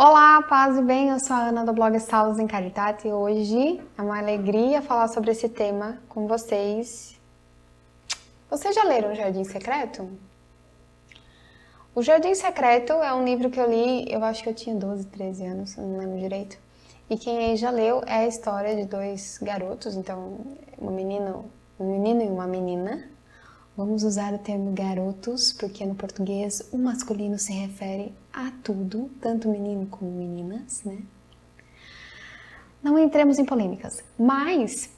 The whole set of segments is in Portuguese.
Olá, paz e bem, eu sou a Ana do blog Salos em Caritate e hoje é uma alegria falar sobre esse tema com vocês. Vocês já leram O Jardim Secreto? O Jardim Secreto é um livro que eu li, eu acho que eu tinha 12, 13 anos, não lembro direito. E quem aí já leu é a história de dois garotos, então um menino e uma menina. Vamos usar o termo garotos, porque no português o masculino se refere a tudo, tanto menino como meninas, né? Não entremos em polêmicas, mas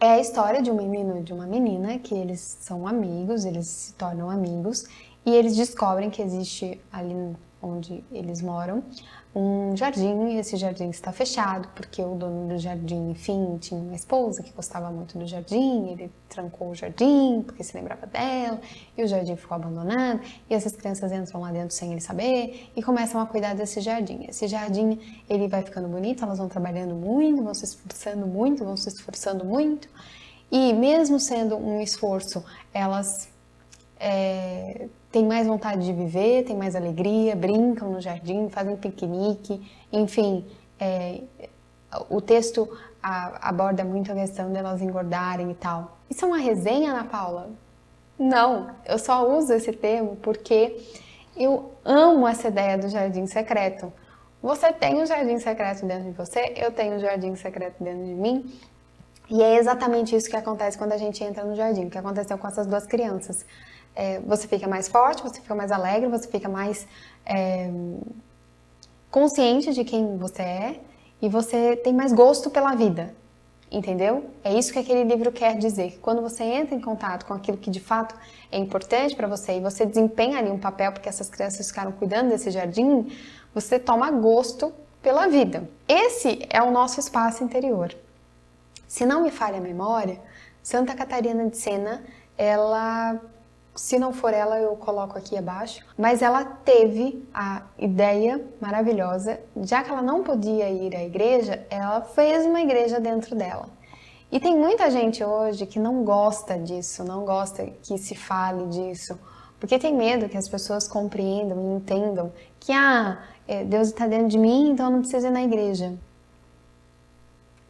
é a história de um menino e de uma menina que eles são amigos, eles se tornam amigos e eles descobrem que existe ali onde eles moram um jardim e esse jardim está fechado porque o dono do jardim, enfim, tinha uma esposa que gostava muito do jardim, ele trancou o jardim porque se lembrava dela e o jardim ficou abandonado e essas crianças entram lá dentro sem ele saber e começam a cuidar desse jardim. Esse jardim, ele vai ficando bonito, elas vão trabalhando muito, vão se esforçando muito, vão se esforçando muito e mesmo sendo um esforço, elas têm mais vontade de viver, têm mais alegria, brincam no jardim, fazem piquenique, enfim, o texto aborda muito a questão delas engordarem e tal. Isso é uma resenha, Ana Paula? Não, eu só uso esse termo porque eu amo essa ideia do jardim secreto. Você tem um jardim secreto dentro de você, eu tenho um jardim secreto dentro de mim, e é exatamente isso que acontece quando a gente entra no jardim, o que aconteceu com essas duas crianças. Você fica mais forte, você fica mais alegre, você fica mais consciente de quem você é e você tem mais gosto pela vida, entendeu? É isso que aquele livro quer dizer. Quando você entra em contato com aquilo que de fato é importante para você e você desempenha ali um papel porque essas crianças ficaram cuidando desse jardim, você toma gosto pela vida. Esse é o nosso espaço interior. Se não me falha a memória, Santa Catarina de Sena, ela, se não for ela, eu coloco aqui abaixo, mas ela teve a ideia maravilhosa, já que ela não podia ir à igreja, ela fez uma igreja dentro dela. E tem muita gente hoje que não gosta disso, não gosta que se fale disso, porque tem medo que as pessoas compreendam e entendam que Deus está dentro de mim, então eu não preciso ir na igreja.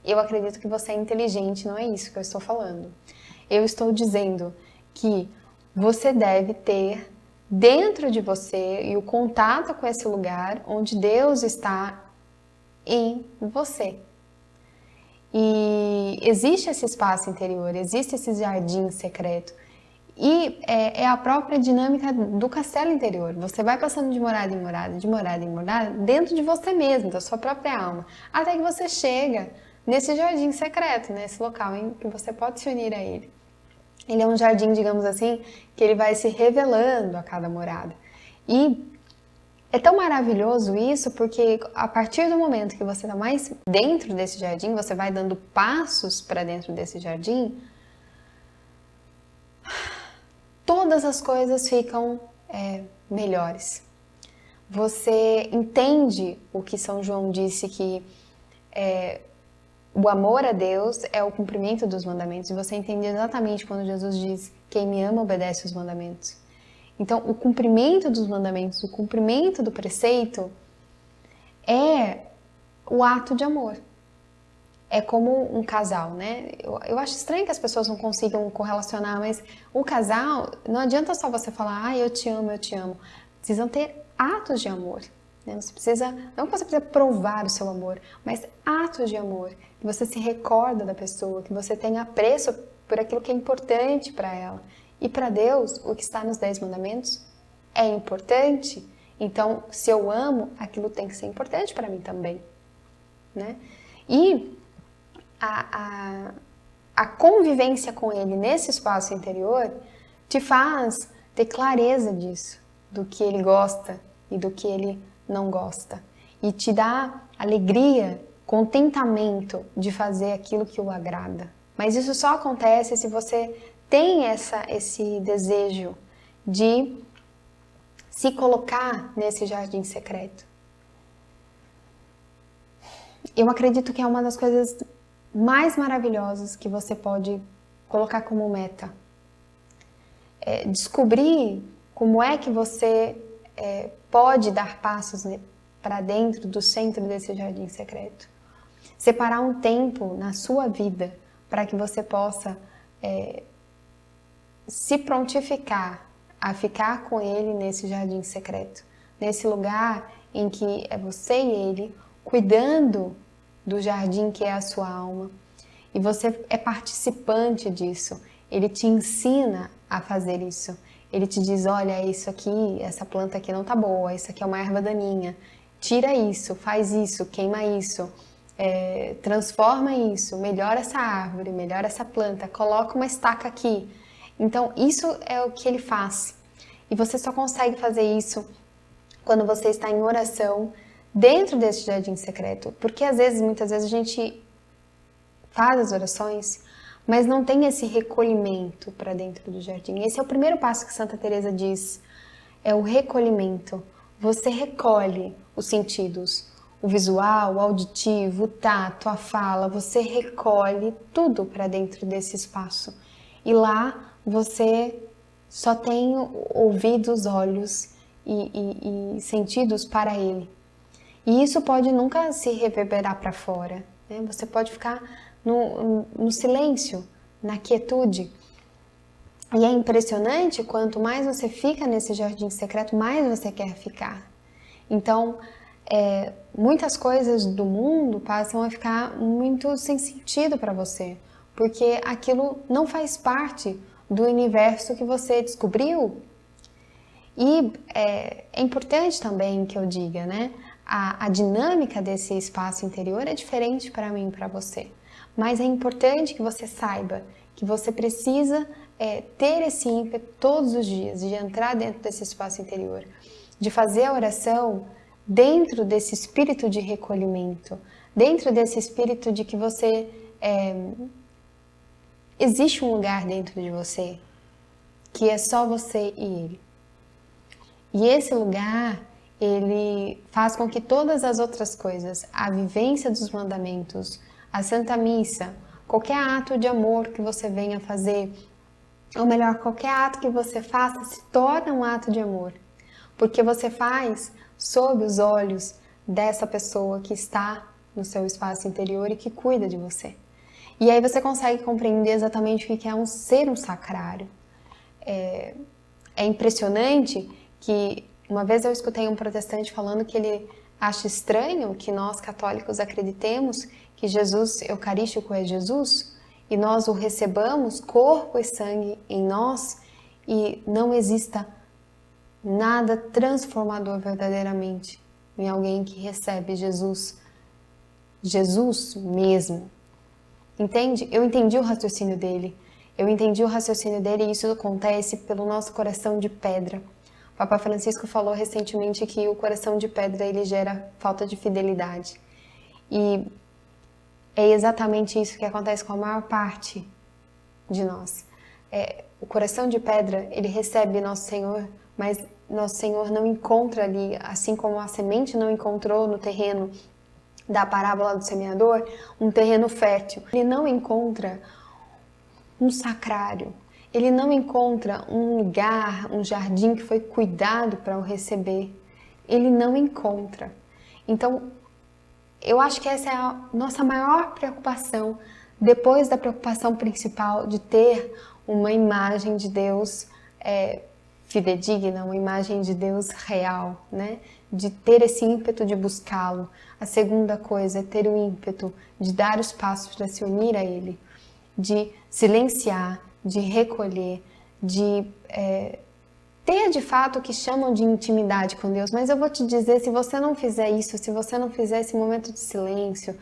Eu acredito que você é inteligente, não é isso que eu estou falando. Eu estou dizendo que você deve ter dentro de você e o contato com esse lugar onde Deus está em você. E existe esse espaço interior, existe esse jardim secreto. E é a própria dinâmica do castelo interior. Você vai passando de morada em morada, de morada em morada, dentro de você mesmo, da sua própria alma, até que você chega nesse jardim secreto, nesse local em que você pode se unir a ele. Ele é um jardim, digamos assim, que ele vai se revelando a cada morada. E é tão maravilhoso isso porque a partir do momento que você está mais dentro desse jardim, você vai dando passos para dentro desse jardim, todas as coisas ficam melhores. Você entende o que São João disse que o amor a Deus é o cumprimento dos mandamentos. E você entende exatamente quando Jesus diz: quem me ama obedece os mandamentos. Então, o cumprimento dos mandamentos, o cumprimento do preceito é o ato de amor. É como um casal, né? Eu acho estranho que as pessoas não consigam correlacionar, mas o casal, não adianta só você falar, eu te amo, eu te amo. Precisam ter atos de amor. Né? Não que você precisa provar o seu amor, mas atos de amor. Que você se recorda da pessoa, que você tenha apreço por aquilo que é importante para ela. E para Deus, o que está nos 10 mandamentos é importante. Então, se eu amo, aquilo tem que ser importante para mim também. Né? E a convivência com ele nesse espaço interior te faz ter clareza disso, do que ele gosta e do que ele não gosta. E te dá alegria, contentamento de fazer aquilo que o agrada. Mas isso só acontece se você tem esse desejo de se colocar nesse jardim secreto. Eu acredito que é uma das coisas mais maravilhosas que você pode colocar como meta. Descobrir como é que você pode dar passos para dentro do centro desse jardim secreto. Separar um tempo na sua vida para que você possa se prontificar a ficar com Ele nesse jardim secreto. Nesse lugar em que é você e Ele cuidando do jardim que é a sua alma. E você é participante disso. Ele te ensina a fazer isso. Ele te diz, olha, isso aqui, essa planta aqui não tá boa, isso aqui é uma erva daninha. Tira isso, faz isso, queima isso, transforma isso, melhora essa árvore, melhora essa planta, coloca uma estaca aqui. Então, isso é o que ele faz. E você só consegue fazer isso quando você está em oração dentro desse jardim secreto. Porque muitas vezes a gente faz as orações, mas não tem esse recolhimento para dentro do jardim. Esse é o primeiro passo que Santa Teresa diz, é o recolhimento. Você recolhe os sentidos, o visual, o auditivo, o tato, a fala, você recolhe tudo para dentro desse espaço. E lá você só tem ouvidos, olhos e sentidos para ele. E isso pode nunca se reverberar para fora, né? Você pode ficar no silêncio, na quietude. E é impressionante, quanto mais você fica nesse jardim secreto, mais você quer ficar. Então, muitas coisas do mundo passam a ficar muito sem sentido para você, porque aquilo não faz parte do universo que você descobriu. E é importante também que eu diga, né? A dinâmica desse espaço interior é diferente para mim e para você. Mas é importante que você saiba que você precisa ter esse ímpeto todos os dias, de entrar dentro desse espaço interior, de fazer a oração dentro desse espírito de recolhimento, dentro desse espírito de que você... existe um lugar dentro de você que é só você e ele. E esse lugar, ele faz com que todas as outras coisas, a vivência dos mandamentos, a Santa Missa, qualquer ato de amor que você venha fazer, ou melhor, qualquer ato que você faça se torna um ato de amor, porque você faz sob os olhos dessa pessoa que está no seu espaço interior e que cuida de você. E aí você consegue compreender exatamente o que é ser um sacrário. É impressionante que uma vez eu escutei um protestante falando que ele acha estranho que nós católicos acreditemos que Jesus eucarístico é Jesus e nós o recebamos corpo e sangue em nós e não exista nada transformador verdadeiramente em alguém que recebe Jesus mesmo. Entende? Eu entendi o raciocínio dele. E isso acontece pelo nosso coração de pedra. O Papa Francisco falou recentemente que o coração de pedra ele gera falta de fidelidade. E é exatamente isso que acontece com a maior parte de nós. O coração de pedra, ele recebe Nosso Senhor, mas Nosso Senhor não encontra ali, assim como a semente não encontrou no terreno da parábola do semeador, um terreno fértil. Ele não encontra um sacrário, ele não encontra um lugar, um jardim que foi cuidado para o receber. Ele não encontra. Então, eu acho que essa é a nossa maior preocupação, depois da preocupação principal de ter uma imagem de Deus fidedigna, uma imagem de Deus real, né? De ter esse ímpeto de buscá-lo. A segunda coisa é ter o ímpeto de dar os passos para se unir a Ele, de silenciar, de recolher, de ter de fato o que chamam de intimidade com Deus. Mas eu vou te dizer, se você não fizer isso, se você não fizer esse momento de silêncio,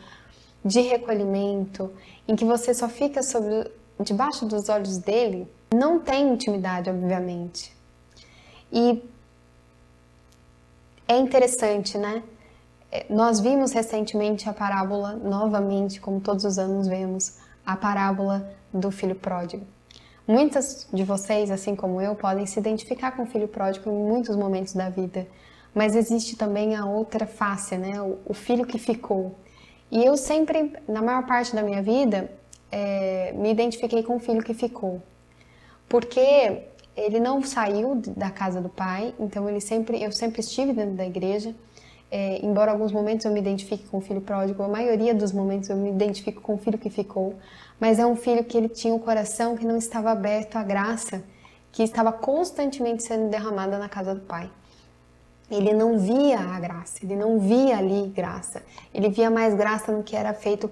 de recolhimento, em que você só fica debaixo dos olhos dele, não tem intimidade, obviamente. E é interessante, né? Nós vimos recentemente a parábola, novamente, como todos os anos vemos, a parábola do filho pródigo. Muitas de vocês, assim como eu, podem se identificar com o filho pródigo em muitos momentos da vida, mas existe também a outra face, né? O filho que ficou. E eu sempre, na maior parte da minha vida, me identifiquei com o filho que ficou, porque ele não saiu da casa do pai, então eu sempre estive dentro da igreja, embora alguns momentos eu me identifique com o filho pródigo, a maioria dos momentos eu me identifico com o filho que ficou, mas é um filho que ele tinha um coração que não estava aberto à graça, que estava constantemente sendo derramada na casa do Pai. Ele não via a graça, ele não via ali graça, ele via mais graça no que era feito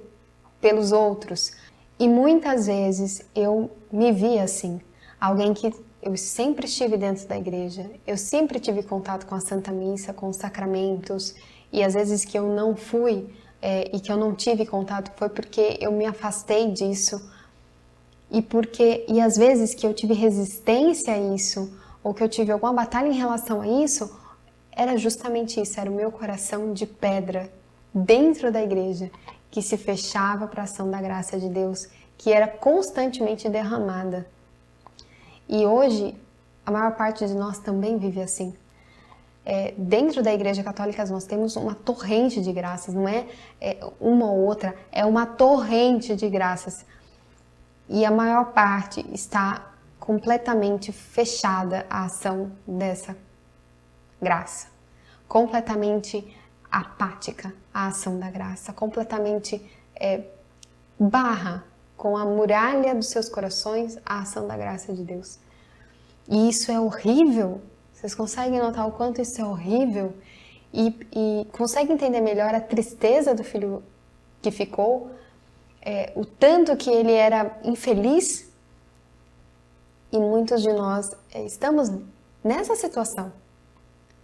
pelos outros. E muitas vezes eu me via assim, alguém que eu sempre estive dentro da igreja, eu sempre tive contato com a Santa Missa, com os sacramentos, e às vezes que eu não fui e que eu não tive contato foi porque eu me afastei disso, e às vezes que eu tive resistência a isso, ou que eu tive alguma batalha em relação a isso, era justamente isso, era o meu coração de pedra dentro da igreja, que se fechava para a ação da graça de Deus, que era constantemente derramada. E hoje, a maior parte de nós também vive assim. Dentro da Igreja Católica nós temos uma torrente de graças, não é uma ou outra, é uma torrente de graças. E a maior parte está completamente fechada à ação dessa graça, completamente apática à ação da graça, completamente barra com a muralha dos seus corações a ação da graça de Deus. E isso é horrível. Vocês conseguem notar o quanto isso é horrível? E conseguem entender melhor a tristeza do filho que ficou? O tanto que ele era infeliz? E muitos de nós estamos nessa situação.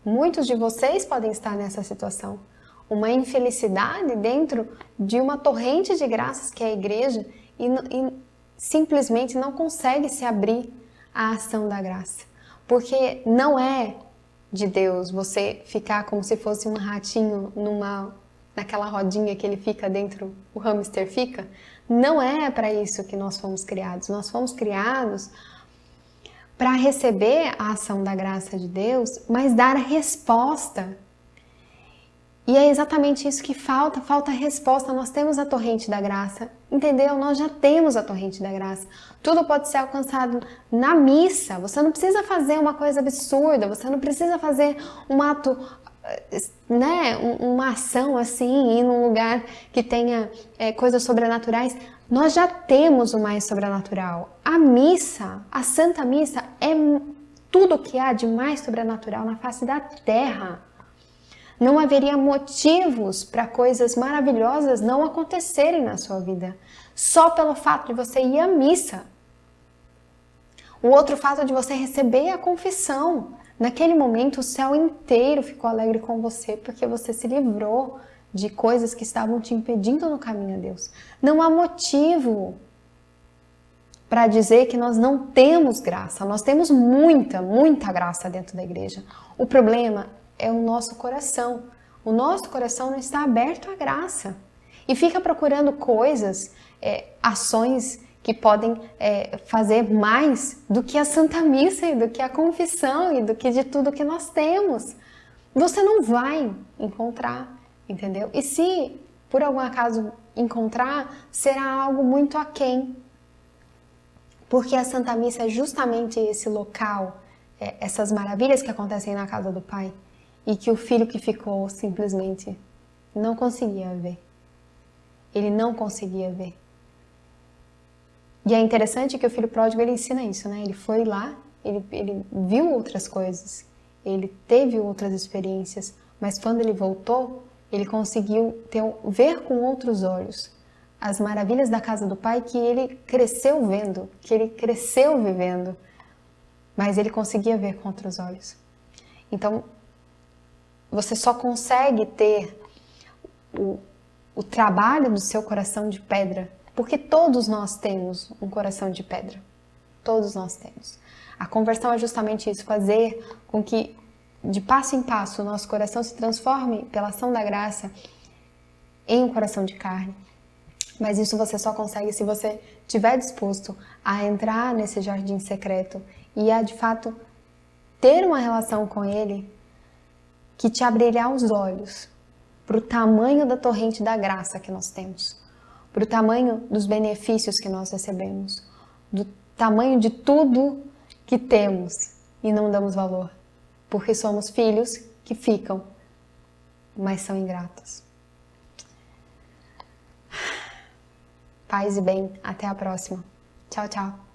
Muitos de vocês podem estar nessa situação. Uma infelicidade dentro de uma torrente de graças que é a igreja e simplesmente não consegue se abrir à ação da graça. Porque não é de Deus você ficar como se fosse um ratinho naquela rodinha que ele fica dentro, o hamster fica. Não é para isso que nós fomos criados. Nós fomos criados para receber a ação da graça de Deus, mas dar a resposta. E é exatamente isso que falta a resposta. Nós temos a torrente da graça, entendeu? Nós já temos a torrente da graça. Tudo pode ser alcançado na missa. Você não precisa fazer uma coisa absurda, você não precisa fazer um ato, né, uma ação assim, ir num lugar que tenha coisas sobrenaturais. Nós já temos o mais sobrenatural. A missa, a Santa Missa, é tudo o que há de mais sobrenatural na face da terra. Não haveria motivos para coisas maravilhosas não acontecerem na sua vida, só pelo fato de você ir à missa. O outro fato de você receber a confissão. Naquele momento, o céu inteiro ficou alegre com você, porque você se livrou de coisas que estavam te impedindo no caminho a Deus. Não há motivo para dizer que nós não temos graça. Nós temos muita, muita graça dentro da igreja. O problema é o nosso coração. O nosso coração não está aberto à graça. E fica procurando coisas, ações que podem fazer mais do que a Santa Missa e do que a confissão e do que de tudo que nós temos. Você não vai encontrar, entendeu? E se por algum acaso encontrar, será algo muito aquém. Porque a Santa Missa é justamente esse local, essas maravilhas que acontecem na casa do Pai e que o filho que ficou simplesmente não conseguia ver. Ele não conseguia ver. E é interessante que o filho pródigo ele ensina isso, né? Ele foi lá, ele viu outras coisas, ele teve outras experiências, mas quando ele voltou, ele conseguiu ver com outros olhos as maravilhas da casa do Pai que ele cresceu vendo, que ele cresceu vivendo, mas ele conseguia ver com outros olhos. Então, você só consegue ter o trabalho do seu coração de pedra, porque todos nós temos um coração de pedra. Todos nós temos. A conversão é justamente isso, fazer com que, de passo em passo, o nosso coração se transforme, pela ação da graça, em um coração de carne. Mas isso você só consegue se você estiver disposto a entrar nesse jardim secreto e a, de fato, ter uma relação com Ele que te abrirá os olhos para o tamanho da torrente da graça que nós temos, para o tamanho dos benefícios que nós recebemos, do tamanho de tudo que temos e não damos valor, porque somos filhos que ficam mas são ingratos. Paz e bem, até a próxima. Tchau, tchau.